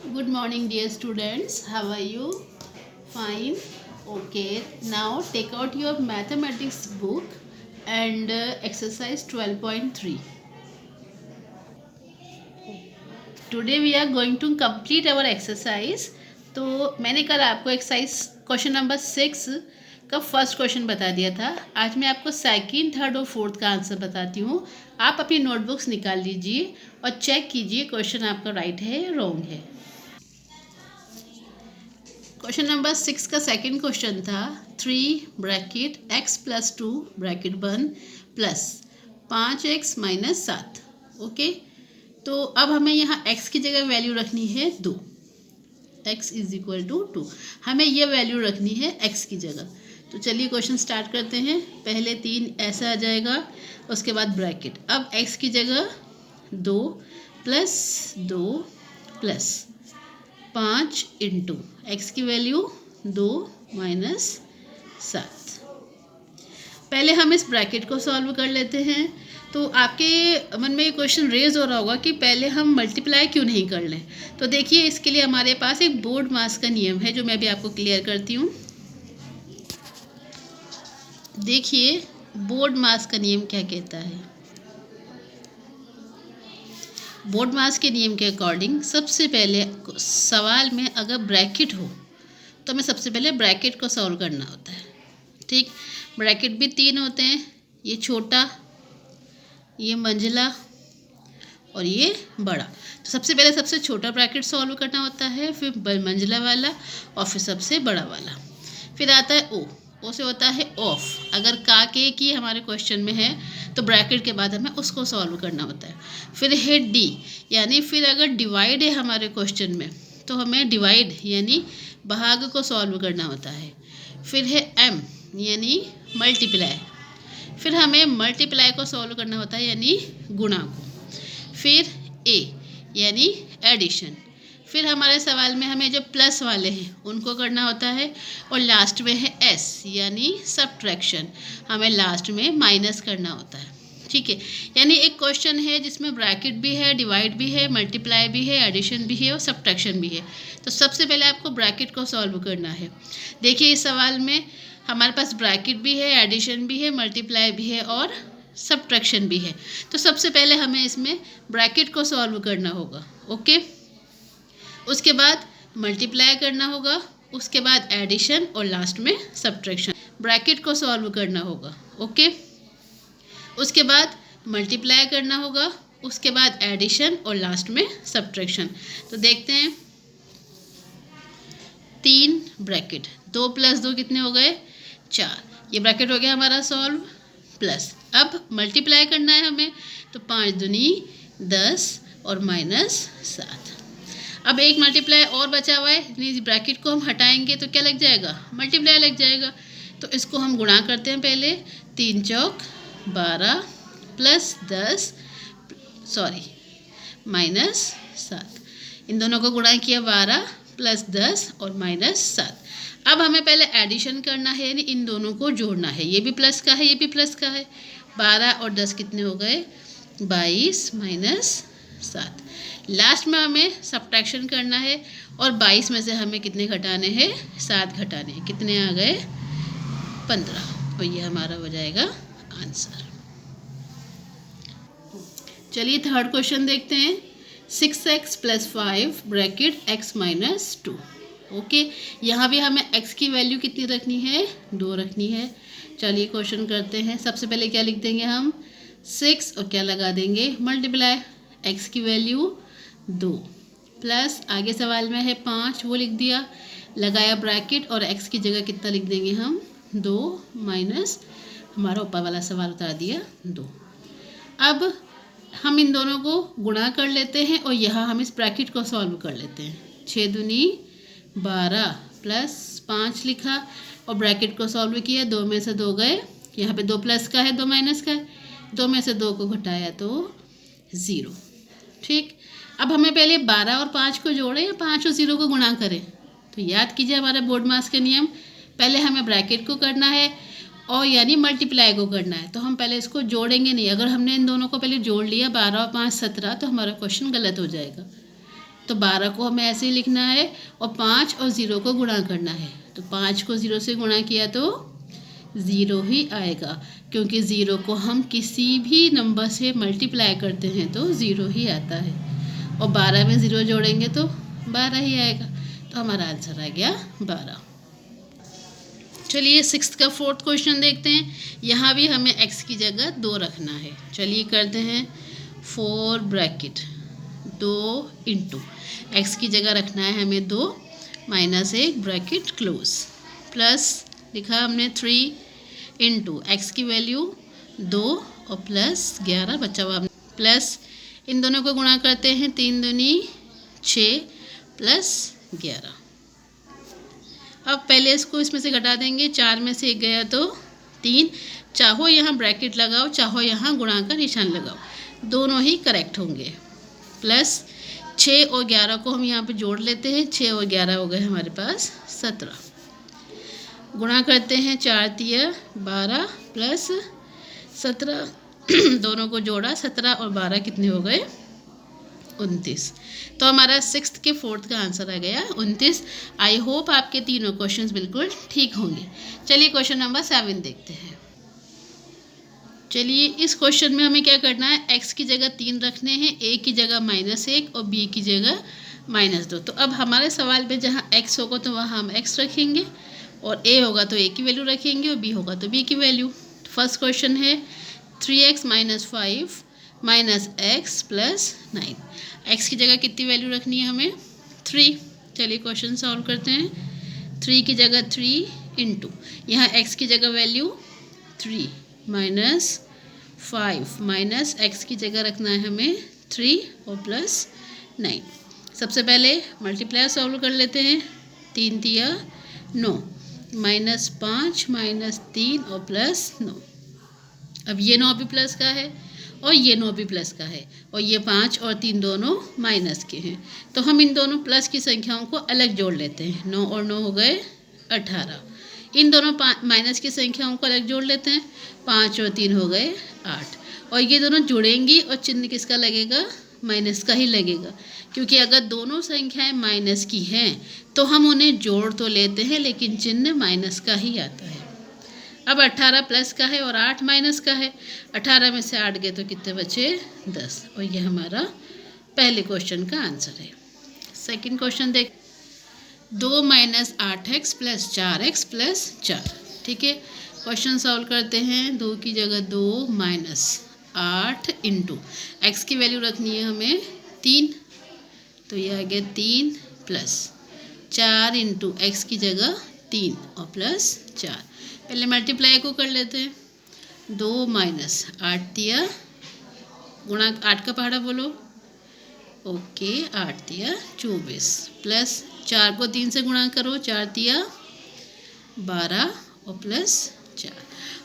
Good morning, dear students. How are you? Fine. Okay. Now take out your mathematics book and exercise 12.3. Today we are going to complete our exercise. तो मैंने कल आपको exercise question number 6 का first question बता दिया था। आज मैं आपको सेकंड, थर्ड और फोर्थ का आंसर बताती हूँ। आप अपनी नोटबुक्स निकाल लीजिए और चेक कीजिए क्वेश्चन आपका राइट है या रॉन्ग है। क्वेश्चन नंबर 6 का सेकंड क्वेश्चन था 3 ब्रैकेट x प्लस 2 ब्रैकेट बंद प्लस 5x माइनस 7। ओके, तो अब हमें यहाँ x की जगह वैल्यू रखनी है 2। x इज इक्वल टू 2, हमें ये वैल्यू रखनी है x की जगह। तो चलिए क्वेश्चन स्टार्ट करते हैं। पहले 3 ऐसा आ जाएगा, उसके बाद ब्रैकेट। अब x की जगह 2 प्लस 5 इंटू एक्स की वैल्यू 2 माइनस 7। पहले हम इस ब्रैकेट को सॉल्व कर लेते हैं। तो आपके मन में ये क्वेश्चन रेज हो रहा होगा कि पहले हम मल्टीप्लाई क्यों नहीं कर लें। तो देखिए, इसके लिए हमारे पास एक बोर्ड मास का नियम है जो मैं भी आपको क्लियर करती हूँ। देखिए, बोर्ड मास का नियम क्या कहता है। बोर्ड मास के नियम के अकॉर्डिंग सबसे पहले सवाल में अगर ब्रैकेट हो तो हमें सबसे पहले ब्रैकेट को सॉल्व करना होता है। ठीक, ब्रैकेट भी 3 होते हैं, ये छोटा, ये मंझला और ये बड़ा। तो सबसे पहले सबसे छोटा ब्रैकेट सॉल्व करना होता है, फिर मंझला वाला और फिर सबसे बड़ा वाला। फिर आता है ओ से होता है ऑफ। अगर का के की हमारे क्वेश्चन में है तो ब्रैकेट के बाद हमें उसको सॉल्व करना होता है। फिर है डी, यानी फिर अगर डिवाइड है हमारे क्वेश्चन में तो हमें डिवाइड यानी भाग को सॉल्व करना होता है। फिर है एम यानी मल्टीप्लाई, फिर हमें मल्टीप्लाई को सॉल्व करना होता है यानी गुणा को। फिर ए यानी एडिशन। फिर हमारे सवाल में हमें जो प्लस वाले हैं उनको करना होता है। और लास्ट में है एस यानी सब्ट्रैक्शन, हमें लास्ट में माइनस करना होता है। ठीक है, यानी एक क्वेश्चन है जिसमें ब्रैकेट भी है, डिवाइड भी है, मल्टीप्लाई भी है, एडिशन भी है और सब्ट्रैक्शन भी है। तो सबसे पहले आपको ब्रैकेट को सॉल्व करना है। देखिए, इस सवाल में हमारे पास ब्रैकेट भी है, एडिशन भी है, मल्टीप्लाई भी है और सब्ट्रैक्शन भी है। तो सबसे पहले हमें इसमें ब्रैकेट को सॉल्व करना होगा। ओके, उसके बाद मल्टीप्लाई करना होगा, उसके बाद एडिशन और लास्ट में सब्ट्रैक्शन। ब्रैकेट को सॉल्व करना होगा। ओके, उसके बाद मल्टीप्लाई करना होगा, उसके बाद एडिशन और लास्ट में सब्ट्रैक्शन। तो देखते हैं, 3 ब्रैकेट, 2 प्लस 2 कितने हो गए 4। ये ब्रैकेट हो गया हमारा सॉल्व। प्लस अब मल्टीप्लाई करना है हमें, तो 5 दूनी 10 और माइनस 7। अब एक मल्टीप्लाई और बचा हुआ है, इस ब्रैकेट को हम हटाएंगे तो क्या लग जाएगा, मल्टीप्लाई लग जाएगा। तो इसको हम गुणा करते हैं पहले। 3 चौक 12 प्लस 10 माइनस 7। इन दोनों को गुणा किया, 12 प्लस 10 और माइनस 7। अब हमें पहले एडिशन करना है, यानी इन दोनों को जोड़ना है। ये भी प्लस का है, ये भी प्लस का है। 12 और 10 कितने हो गए 22 माइनस 7। लास्ट में हमें सब्ट्रैक्शन करना है और 22 में से हमें कितने घटाने हैं 7 घटाने हैं। कितने आ गए 15, और ये हमारा हो जाएगा आंसर। चलिए थर्ड क्वेश्चन देखते हैं। 6x plus 5 bracket x minus 2। Okay, यहाँ भी हमें x की वैल्यू कितनी रखनी है 2 रखनी है। चलिए क्वेश्चन करते हैं। सबसे पहले क्या लिख देंगे हम 6 और क्या लगा देंगे मल्टीप्लाई, x की वैल्यू 2 प्लस आगे सवाल में है 5, वो लिख दिया, लगाया ब्रैकेट और x की जगह कितना लिख देंगे हम 2 माइनस हमारा ऊपर वाला सवाल उतार दिया 2। अब हम इन दोनों को गुणा कर लेते हैं और यहाँ हम इस ब्रैकेट को सॉल्व कर लेते हैं। 6 दूनी 12 प्लस 5 लिखा और ब्रैकेट को सॉल्व किया। 2 में से 2 गए, यहाँ पे 2 प्लस का है 2 माइनस का है, 2 में से 2 को घटाया तो 0। ठीक, अब हमें पहले 12 और 5 को जोड़ें या 5 और 0 को गुणा करें। तो याद कीजिए हमारा बोर्ड मास का नियम, पहले हमें ब्रैकेट को करना है और यानी मल्टीप्लाई को करना है। तो हम पहले इसको जोड़ेंगे नहीं। अगर हमने इन दोनों को पहले जोड़ लिया 12 और 5 17 तो हमारा क्वेश्चन गलत हो जाएगा। तो 12 को हमें ऐसे ही लिखना है और 5 और 0 को गुणा करना है। तो 5 को 0 से गुणा किया तो 0 ही आएगा, क्योंकि 0 को हम किसी भी नंबर से मल्टीप्लाई करते हैं तो 0 ही आता है। और 12 में 0 जोड़ेंगे तो 12 ही आएगा। तो हमारा आंसर आ गया 12। चलिए 6th का 4th क्वेश्चन देखते हैं। यहाँ भी हमें x की जगह 2 रखना है। चलिए करते हैं 4 ब्रैकेट 2 इंटू x की जगह रखना है हमें 2 माइनस 1 ब्रैकेट क्लोज प्लस लिखा हमने 3 इंटू x की वैल्यू 2 और प्लस 11 बचा हुआ प्लस इन दोनों को गुणा करते हैं 3 दूनी 6 प्लस 11। अब पहले इसको इसमें से घटा देंगे, 4 में से 1 गया तो 3। चाहो यहाँ ब्रैकेट लगाओ चाहो यहाँ गुणा का निशान लगाओ, दोनों ही करेक्ट होंगे। प्लस 6 और 11 को हम यहाँ पे जोड़ लेते हैं, 6 और 11 हो गए हमारे पास 17। गुणा करते हैं 4 तिया 12 प्लस 17 दोनों को जोड़ा 17 और 12 कितने हो गए 29। तो हमारा 6th के 4th का आंसर आ गया 29। आई होप आपके तीनों क्वेश्चंस बिल्कुल ठीक होंगे। चलिए क्वेश्चन नंबर 7 देखते हैं। चलिए इस क्वेश्चन में हमें क्या करना है, x की जगह 3 रखने हैं, a की जगह -1 और b की जगह -2। तो अब हमारे सवाल में जहाँ x होगा तो वहाँ हम x रखेंगे और a होगा तो a की वैल्यू रखेंगे और b होगा तो b की वैल्यू। फर्स्ट क्वेश्चन है 3x - 5 -x + 9। x की जगह कितनी वैल्यू रखनी है हमें 3। चलिए क्वेश्चन सॉल्व करते हैं। 3 की जगह 3 इंटू यहाँ x की जगह वैल्यू 3 -5 माइनस x की जगह रखना है हमें 3 और प्लस 9। सबसे पहले मल्टीप्लाई सॉल्व कर लेते हैं। 3 तिया 9 -5 -3 और प्लस 9। अब ये 9 भी प्लस का है और ये 9 भी प्लस का है और ये 5 और 3 दोनों माइनस के हैं। तो हम इन दोनों प्लस की संख्याओं को अलग जोड़ लेते हैं। 9 और 9 हो गए 18। इन दोनों माइनस की संख्याओं को अलग जोड़ लेते हैं। 5 और 3 हो गए 8। और ये दोनों जुड़ेंगी और चिन्ह किसका लगेगा माइनस का ही लगेगा, क्योंकि अगर दोनों संख्याएं माइनस की हैं तो हम उन्हें जोड़ तो लेते हैं लेकिन चिन्ह माइनस का ही आता है। अब 18 प्लस का है और 8 माइनस का है। 18 में से 8 गए तो कितने बचे 10। और ये हमारा पहले क्वेश्चन का आंसर है। सेकंड क्वेश्चन देख 2 - 8x + 4x + 4। ठीक है, क्वेश्चन सॉल्व करते हैं। 2 की जगह 2 -8 इंटू x की वैल्यू रखनी है हमें 3, तो ये आ गया 3 प्लस 4 इंटू x की जगह 3 और प्लस 4। पहले मल्टीप्लाई को कर लेते हैं। 2 - 8 तिया गुणा 8 का पहाड़ा बोलो ओके 8 तिया 24 प्लस 4 को 3 से गुणा करो 4 तिया 12 और प्लस 4।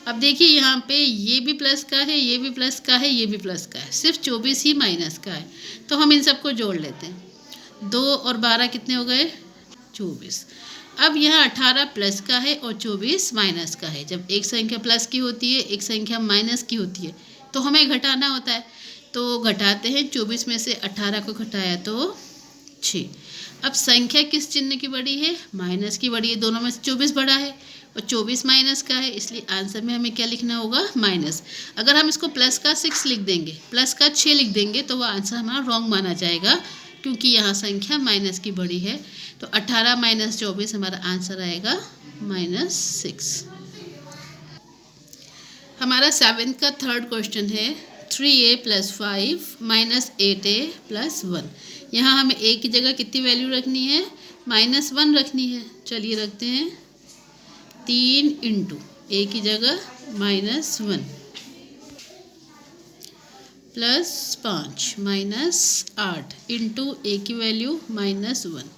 अब देखिए यहाँ पे ये भी प्लस का है, ये भी प्लस का है, ये भी प्लस का है, सिर्फ 24 ही माइनस का है। तो हम इन सबको जोड़ लेते हैं। 2 और 12 कितने हो गए 24। अब यहाँ 18 प्लस का है और 24 माइनस का है। जब एक संख्या प्लस की होती है एक संख्या माइनस की होती है तो हमें घटाना होता है, तो घटाते हैं। 24 में से 18 को घटाया तो 6। अब संख्या किस चिन्ह की बड़ी है माइनस की बड़ी है। दोनों में से 24 बड़ा है और 24 माइनस का है, इसलिए आंसर में हमें क्या लिखना होगा माइनस। अगर हम इसको प्लस का 6 लिख देंगे प्लस का 6 लिख देंगे तो वह आंसर हमारा रॉन्ग माना जाएगा, क्योंकि यहाँ संख्या माइनस की बड़ी है। तो 18 - 24 हमारा आंसर आएगा -6। हमारा 7th का 3rd क्वेश्चन है 3a + 5 - 8a + 1। यहाँ हमें a की जगह कितनी वैल्यू रखनी है -1 रखनी है। चलिए रखते हैं 3 इंटू a की जगह -1 प्लस 5 -8 इंटू a की वैल्यू -1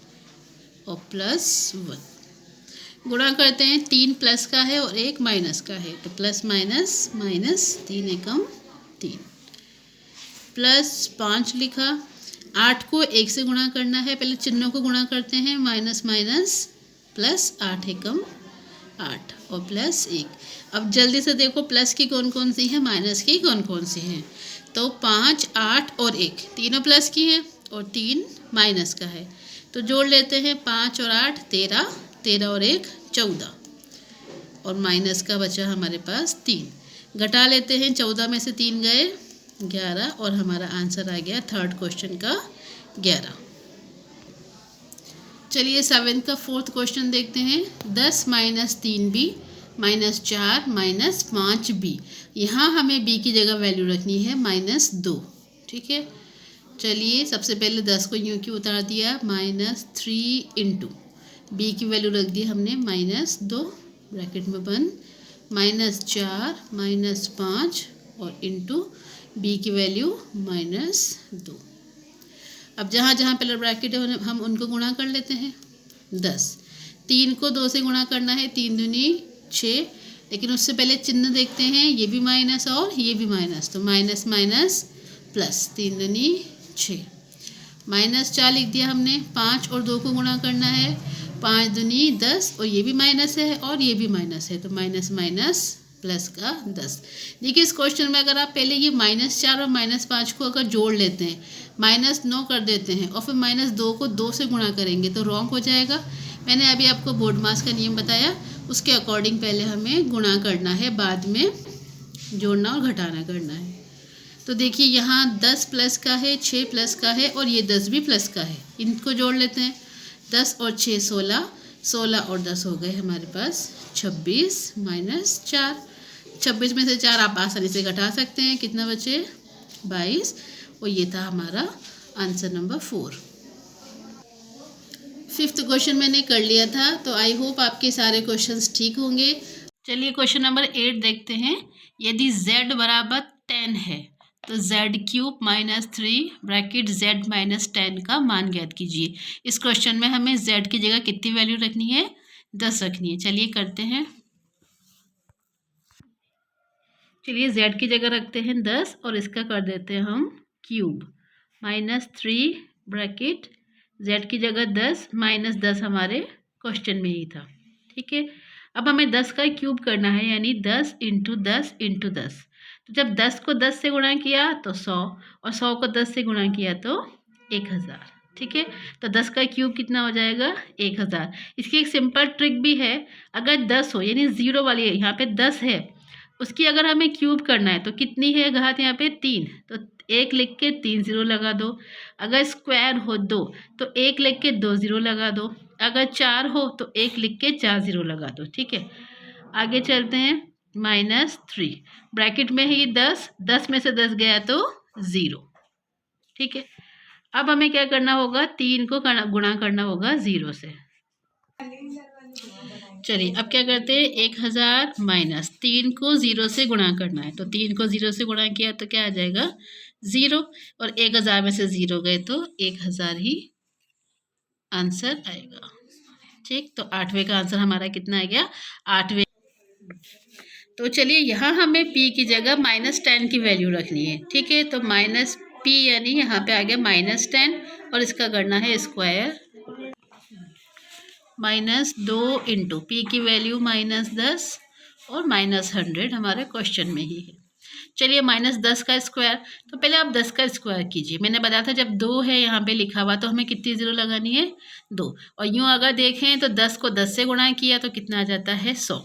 और प्लस 1। गुणा करते हैं। 3 प्लस का है और 1 माइनस का है, तो प्लस माइनस माइनस 3 एकम 3 प्लस 5 लिखा। 8 को 1 से गुणा करना है, पहले चिन्हों को गुणा करते हैं। माइनस माइनस प्लस 8 एकम 8 और प्लस 1। अब जल्दी से देखो प्लस की कौन कौन सी है माइनस की कौन कौन सी हैं। तो 5 8 और 1 तीनों प्लस की हैं और 3 माइनस का है, तो जोड़ लेते हैं 5 और 8 13, 13 और 1 14 और माइनस का बचा हमारे पास 3। घटा लेते हैं, 14 में से 3 गए 11 और हमारा आंसर आ गया थर्ड क्वेश्चन का 11। चलिए 7th का फोर्थ क्वेश्चन देखते हैं। 10 minus 3b minus 4 minus 5b। यहाँ हमें b की जगह वैल्यू रखनी है -2। ठीक है, चलिए सबसे पहले 10 को यूँ क्यों उतार दिया, -3 इंटू बी की वैल्यू रख दी हमने -2 ब्रैकेट में बंद, -4 -5 और इंटू बी की वैल्यू -2। अब जहाँ जहाँ पहले ब्रैकेट है हम उनको गुणा कर लेते हैं। 10, 3 को 2 से गुणा करना है, 3 दूनी 6, लेकिन उससे पहले चिन्ह देखते हैं, ये भी माइनस और ये भी माइनस, तो माइनस माइनस प्लस, 3 दूनी 6, -4 लिख दिया हमने। 5 और 2 को गुणा करना है, 5 दूनी 10 और ये भी माइनस है और ये भी माइनस है, तो माइनस माइनस प्लस का 10। देखिए इस क्वेश्चन में अगर आप पहले ये -4 और -5 को अगर जोड़ लेते हैं, -9 कर देते हैं और फिर -2 को 2 से गुणा करेंगे तो रॉन्ग हो जाएगा। मैंने अभी आपको बोर्ड मास का नियम बताया, उसके अकॉर्डिंग पहले हमें गुणा करना है, बाद में जोड़ना और घटाना करना है। तो देखिए यहाँ 10 प्लस का है, 6 प्लस का है और ये 10 भी प्लस का है, इनको जोड़ लेते हैं। 10 और 6 16, 16 और 10 हो गए हमारे पास 26 -4। 26 में से 4 आप आसानी से घटा सकते हैं, कितना बचे 22 और ये था हमारा आंसर नंबर 4। 5th क्वेश्चन मैंने कर लिया था, तो आई होप आपके सारे क्वेश्चंस ठीक होंगे। चलिए क्वेश्चन नंबर 8 देखते हैं। यदि z बराबर 10 है तो z³ -3 ब्रैकेट z -10 का मान ज्ञात कीजिए। इस क्वेश्चन में हमें z की जगह कितनी वैल्यू रखनी है, 10 रखनी है। चलिए करते हैं, चलिए z की जगह रखते हैं 10 और इसका कर देते हैं हम क्यूब, -3 ब्रैकेट z की जगह 10 -10 हमारे क्वेश्चन में ही था। ठीक है, अब हमें 10 का क्यूब करना है, यानी 10 × 10 × 10। तो जब 10 को 10 से गुणा किया तो 100 और 100 को 10 से गुणा किया तो 1000। ठीक है, तो 10 का क्यूब कितना हो जाएगा 1000। इसकी एक सिंपल ट्रिक भी है, अगर 10 हो यानी 0 वाली है, यहाँ पे 10 है, उसकी अगर हमें क्यूब करना है तो कितनी है घात यहाँ पे 3, तो 1 लिख के 3 0 लगा दो। अगर स्क्वायर हो 2 तो 1 लिख के 2 0 लगा दो। अगर 4 हो तो 1 लिख के 4 0 लगा दो। ठीक है, आगे चलते हैं। -3 ब्रैकेट में है ये 10, 10 में से 10 गया तो 0। ठीक है, अब हमें क्या करना होगा, 3 को गुणा करना होगा 0 से। चलिए अब क्या करते हैं, 1000 -3 को 0 से गुणा करना है, तो 3 को 0 से गुणा किया तो क्या आ जाएगा 0 और 1000 में से 0 गए तो 1000 ही आंसर आएगा। ठीक, तो 8वें का आंसर हमारा कितना आ गया 8वें। तो चलिए यहाँ हमें p की जगह -10 की वैल्यू रखनी है। ठीक है, तो -p यानी यहाँ पे आ गया -10 और इसका करना है स्क्वायर, -2 इंटू पी की वैल्यू -10 और -100 हमारे क्वेश्चन में ही है। चलिए -10 का स्क्वायर, तो पहले आप 10 का स्क्वायर कीजिए। मैंने बताया था जब 2 है यहाँ पे लिखा हुआ तो हमें कितनी 0 लगानी है 2, और यूँ अगर देखें तो 10 को 10 से गुणा किया तो कितना आ जाता है 100।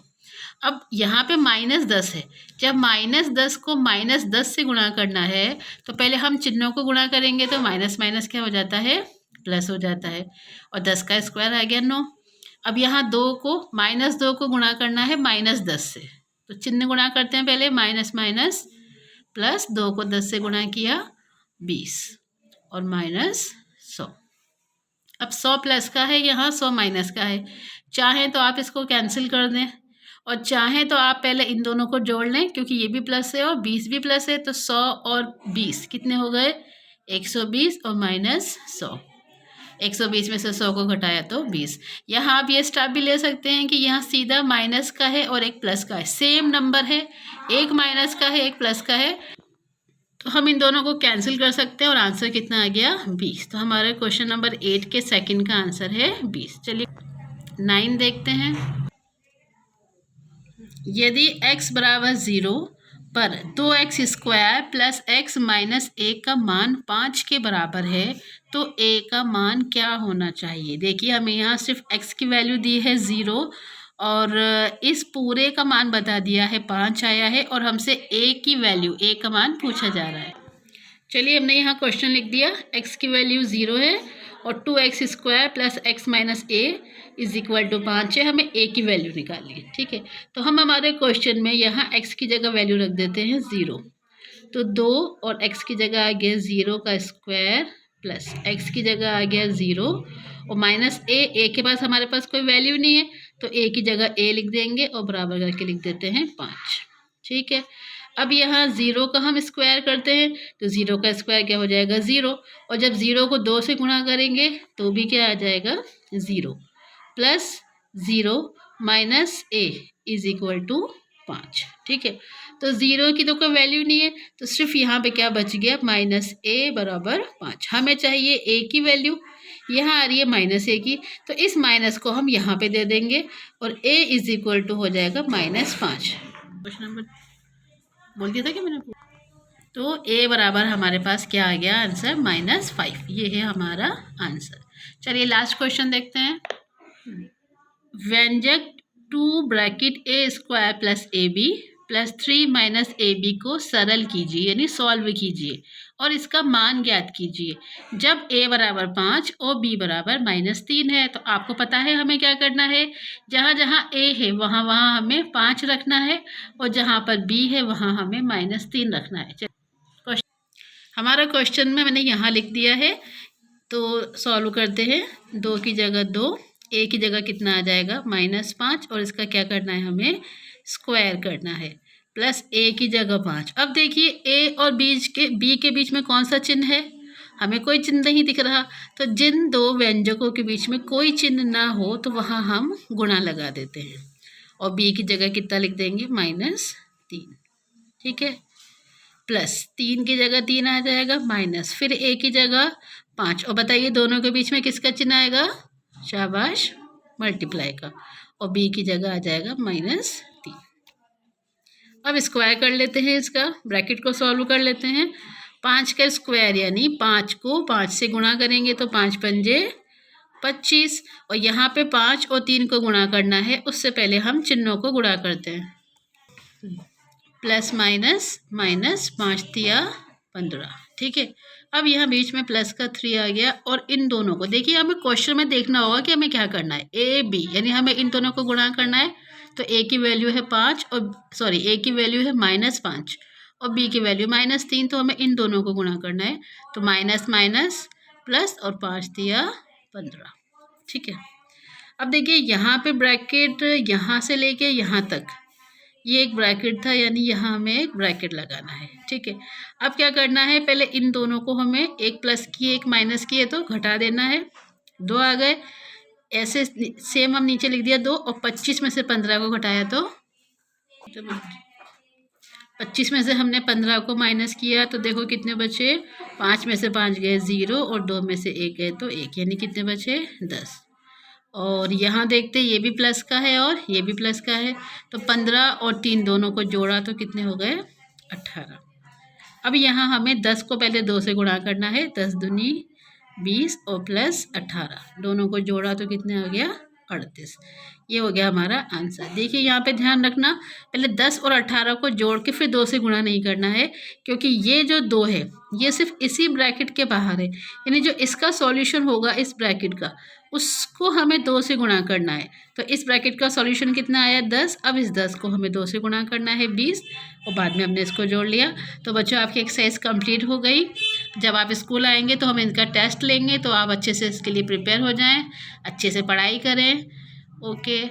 अब यहाँ पे -10 है, जब -10 को -10 से गुणा करना है तो पहले हम चिन्हों को गुणा करेंगे तो माइनस माइनस क्या हो जाता है प्लस हो जाता है, और 10 का स्क्वायर आ गया 9। अब यहाँ -2 को गुणा करना है -10 से, तो चिन्ह गुणा करते हैं पहले, माइनस माइनस प्लस, 2 को 10 से गुणा किया 20 और -100। अब 100 प्लस का है, यहाँ 100 माइनस का है। चाहें तो आप इसको कैंसिल कर दें और चाहें तो आप पहले इन दोनों को जोड़ लें, क्योंकि ये भी प्लस है और 20 भी प्लस है, तो 100 और 20 कितने हो गए 120 और -100। 120 में से 100 को घटाया तो 20। यहाँ आप ये स्टेप भी ले सकते हैं कि यहाँ सीधा माइनस का है और एक प्लस का है, सेम नंबर है, एक माइनस का है एक प्लस का है, तो हम इन दोनों को कैंसिल कर सकते हैं और आंसर कितना आ गया 20। तो हमारे क्वेश्चन नंबर 8 के सेकंड का आंसर है 20। चलिए 9 देखते हैं। यदि x बराबर 0 पर 2x² plus x minus a का मान 5 के बराबर है, तो a का मान क्या होना चाहिए। देखिए हमें यहाँ सिर्फ x की वैल्यू दी है 0 और इस पूरे का मान बता दिया है 5 आया है और हमसे a की वैल्यू a का मान पूछा जा रहा है। चलिए हमने यहाँ क्वेश्चन लिख दिया, x की वैल्यू 0 है और 2x² plus x minus a is equal to 5 है, हमें a की वैल्यू निकालनी है। ठीक है, तो हम हमारे क्वेश्चन में यहाँ x की जगह वैल्यू रख देते हैं 0, तो 2 और x की जगह आ गया 0 का स्क्वायर प्लस x की जगह आ गया 0 और माइनस a के पास हमारे पास कोई वैल्यू नहीं है तो a की जगह a लिख देंगे और बराबर करके लिख देते हैं 5। ठीक है, अब यहाँ 0 का हम स्क्वायर करते हैं तो 0 का स्क्वायर क्या हो जाएगा 0 और जब 0 को 2 से गुणा करेंगे तो भी क्या आ जाएगा 0 plus 0 minus a is equal to 5। ठीक है, तो 0 की तो कोई वैल्यू नहीं है तो सिर्फ यहाँ पे क्या बच गया माइनस a बराबर 5। हमें चाहिए a की वैल्यू, यहाँ आ रही है माइनस a की, तो इस माइनस को हम यहाँ पे दे देंगे और a इज इक्वल टू हो जाएगा -5। क्वेश्चन नंबर बोल दिया था कि मैंने, तो a बराबर हमारे पास क्या आ गया आंसर -5, ये है हमारा आंसर। चलिए लास्ट क्वेश्चन देखते हैं। व्यंजक 2 bracket a² plus ab plus 3 minus ab को सरल कीजिए यानी सॉल्व कीजिए और इसका मान ज्ञात कीजिए जब a बराबर 5 और b बराबर -3 है। तो आपको पता है हमें क्या करना है, जहाँ जहाँ a है वहाँ वहाँ हमें 5 रखना है और जहाँ पर b है वहाँ हमें -3 रखना है। हमारा क्वेश्चन में मैंने यहाँ लिख दिया है, तो सॉल्व करते हैं। 2 की जगह 2, a की जगह कितना आ जाएगा -5 और इसका क्या करना है हमें स्क्वायर करना है प्लस a की जगह 5। अब देखिए a और b के बीच में कौन सा चिन्ह है, हमें कोई चिन्ह नहीं दिख रहा, तो जिन दो व्यंजकों के बीच में कोई चिन्ह ना हो तो वहाँ हम गुणा लगा देते हैं और b की जगह कितना लिख देंगे -3। ठीक है, प्लस 3 की जगह 3 आ जाएगा माइनस फिर a की जगह 5 और बताइए दोनों के बीच में किसका चिन्ह आएगा, शाबाश मल्टीप्लाई का, और b की जगह आ जाएगा -3। अब स्क्वायर कर लेते हैं, इसका ब्रैकेट को सॉल्व कर लेते हैं। 5 का स्क्वायर यानी 5 को 5 से गुणा करेंगे तो 5 पंजे 25 और यहाँ पे 5 और 3 को गुणा करना है, उससे पहले हम चिन्हों को गुणा करते हैं। प्लस माइनस माइनस 5 तिया 15। ठीक है, अब यहाँ बीच में प्लस का 3 आ गया और इन दोनों को देखिए हमें क्वेश्चन में देखना होगा कि हमें क्या करना है, a b यानी हमें इन दोनों को गुणा करना है। तो a की वैल्यू है 5 और a की वैल्यू है -5 और b की वैल्यू -3, तो हमें इन दोनों को गुणा करना है। तो माइनस माइनस प्लस और 5 तिया 15। ठीक है, अब देखिए यहाँ पे ब्रैकेट यहाँ से लेके यहाँ तक ये एक ब्रैकेट था यानी यहाँ हमें एक ब्रैकेट लगाना है। ठीक है, अब क्या करना है, पहले इन दोनों को हमें एक प्लस किए एक माइनस किए तो घटा देना है, 2 आ गए, ऐसे सेम हम नीचे लिख दिया 2 और 25 में से 15 को घटाया तो 25 में से हमने 15 को माइनस किया तो देखो कितने बचे, 5 में से 5 गए 0 और 2 में से 1 गए तो 1 यानी कितने बचे 10। और यहाँ देखते ये भी प्लस का है और ये भी प्लस का है, तो 15 और 3 दोनों को जोड़ा तो कितने हो गए 18। अब यहाँ हमें 10 को पहले 2 से गुणा करना है, 10 दूनी 20 और प्लस 18 दोनों को जोड़ा तो कितने आ गया 38। ये हो गया हमारा आंसर। देखिए यहाँ पे ध्यान रखना, पहले 10 और 18 को जोड़ के फिर 2 से गुणा नहीं करना है, क्योंकि ये जो 2 है ये सिर्फ इसी ब्रैकेट के बाहर है, यानी जो इसका सॉल्यूशन होगा इस ब्रैकेट का उसको हमें 2 से गुणा करना है। तो इस ब्रैकेट का सॉल्यूशन कितना आया 10, अब इस 10 को हमें 2 से गुणा करना है 20 और बाद में हमने इसको जोड़ लिया। तो बच्चों आपकी एक्सरसाइज कंप्लीट हो गई। जब आप स्कूल आएंगे तो हम इनका टेस्ट लेंगे, तो आप अच्छे से इसके लिए प्रिपेयर हो जाएं, अच्छे से पढ़ाई करें। ओके।